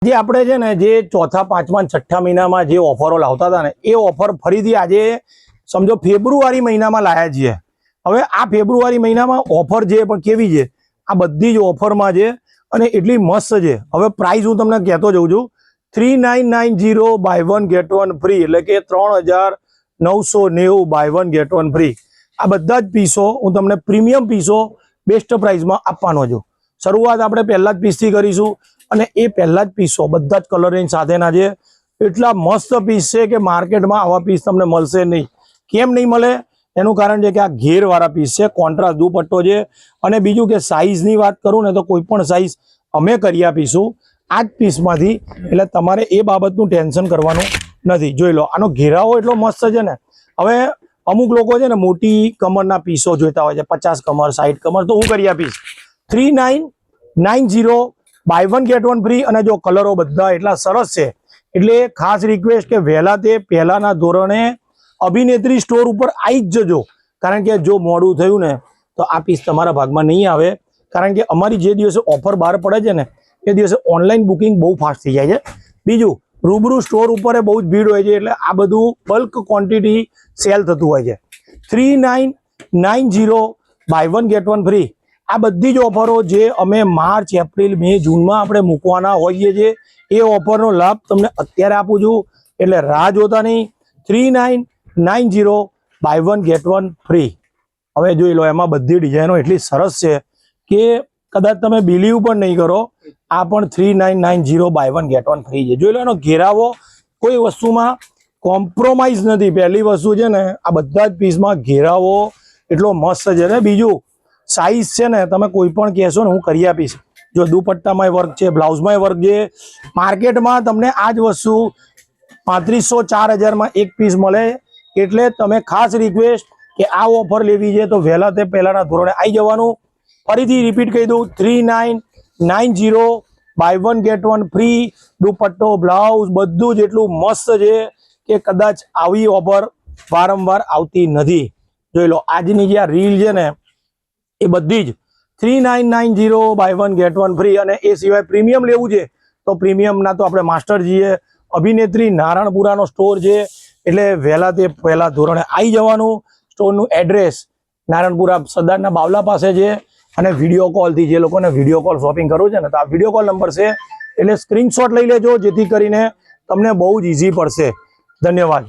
જે આપણે છે ને જે ચોથા પાંચમા છઠ્ઠા મહિનામાં જે ઓફરો લાવતા હતા ને એ ઓફર ફરીથી આજે સમજો ફેબ્રુઆરી મહિનામાં લાયા છીએ। હવે આ ફેબ્રુઆરી મહિનામાં ઓફર છે પણ કેવી છે, આ બધી જ ઓફરમાં છે અને એટલી મસ્ત છે। હવે પ્રાઇસ હું તમને કહેતો જઉં છું, 3990 બાય 1 ગેટ 1 ફ્રી, એટલે કે 3990 બાય 1 ગેટ 1 ફ્રી। આ બધા જ પીસો હું તમને પ્રીમિયમ પીસો બેસ્ટ પ્રાઇસમાં આપવાનો છું। શરૂઆત આપણે પહેલા જ પીસથી કરીશું અને એ પહેલા જ પીસો બધા જ કલર રેન્જ સાથેના છે। એટલા મસ્ત પીસ છે કે માર્કેટમાં આવા પીસ તમને મળશે નહીં। કેમ નહીં મળે એનું કારણ છે કે આ ઘેરવાળા પીસ છે, કોન્ટ્રાસ્ટ દુપટ્ટો છે। અને બીજું કે સાઇઝની વાત કરું ને તો કોઈ પણ સાઇઝ અમે કરી આપીશું આ જ પીસમાંથી, એટલે તમારે એ બાબતનું ટેન્શન કરવાનું નથી। જોઈ લો, આનો ઘેરાવો એટલો મસ્ત છે ને। હવે અમુક લોકો છે ને મોટી કમરના પીસો જોઈતા હોય છે, 50 કમર 60 કમર, તો હું કરી આપીશ 3990 બાય 1 ગેટ 1 ફ્રી। અને જો કલરો બધા એટલા સરસ છે એટલે ખાસ રિક્વેસ્ટ કે વહેલા તે પહેલાના ધોરણે અભિનેત્રી સ્ટોર ઉપર આવી જ જજો, કારણ કે જો મોડું થયું ને તો આ પીસ તમારા ભાગમાં નહીં આવે। કારણ કે અમારી જે દિવસે ઓફર બહાર પડે છે ને એ દિવસે ઓનલાઈન બુકિંગ બહુ ફાસ્ટ થઈ જાય છે। બીજું, રૂબરૂ સ્ટોર ઉપર બહુ જ ભીડ હોય છે, એટલે આ બધું બલ્ક ક્વોન્ટિટી સેલ થતું હોય છે। 3990 બાય 1 ગેટ 1 ફ્રી। આ બધી જ ઓફરો જે અમે માર્ચ એપ્રિલ મે જૂનમાં આપણે મૂકવાના હોઈએ છીએ એ ઓફરનો લાભ તમને અત્યારે આપું છું, એટલે રાહ જોતા નહીં। 3990 બાય 1 ગેટ 1 ફ્રી। હવે જોઈ લો, એમાં બધી ડિઝાઇનો એટલી સરસ છે કે કદાચ તમે બિલીવ પણ નહીં કરો, આ પણ 3990 બાય 1 ગેટ 1 ફ્રી છે। જોઈ લો, એનો ઘેરાવો કોઈ વસ્તુમાં કોમ્પ્રોમાઇઝ નથી। પહેલી વસ્તુ છે ને આ બધા જ પીસમાં ઘેરાવો એટલો મસ્ત છે। ને બીજું, સાઇઝ છે ને તમે કોઈ પણ કહેશો ને હું કરી આપીશ। જો દુપટ્ટામાં વર્ક છે, બ્લાઉઝમાં વર્ક છે, માર્કેટમાં તમને આ જ વસ્તુ 3500-4000 એક પીસ મળે। એટલે તમે ખાસ રિક્વેસ્ટ કે આ ઓફર લેવી છે તો વહેલા તે પહેલાના ધોરણે આવી જવાનું। ફરીથી રિપીટ કહી દઉં, 3990 બાય 1 ગેટ 1 ફ્રી। દુપટ્ટો બ્લાઉઝ બધું જ એટલું મસ્ત છે કે કદાચ આવી ઓફર વારંવાર આવતી નથી। જોઈ લો, આજની જે આ રીલ છે ને એ બધી જ 3990 બાય 1 ગેટ 1 ફ્રી। અને એ સિવાય પ્રીમિયમ લેવું છે તો પ્રીમિયમના તો આપણે માસ્ટર છીએ। અભિનેત્રી નારણપુરાનો સ્ટોર છે, એટલે વહેલા તે પહેલા ધોરણે આવી જવાનું। સ્ટોરનું એડ્રેસ નારણપુરા સરદારના બાવલા પાસે છે। અને વિડીયો કોલથી જે લોકોને વિડીયો કોલ શોપિંગ કરવું છે ને તો આ વિડીયો કોલ નંબર છે, એટલે સ્ક્રીનશોટ લઈ લેજો જેથી કરીને તમને બહુ જ ઇઝી પડશે। ધન્યવાદ।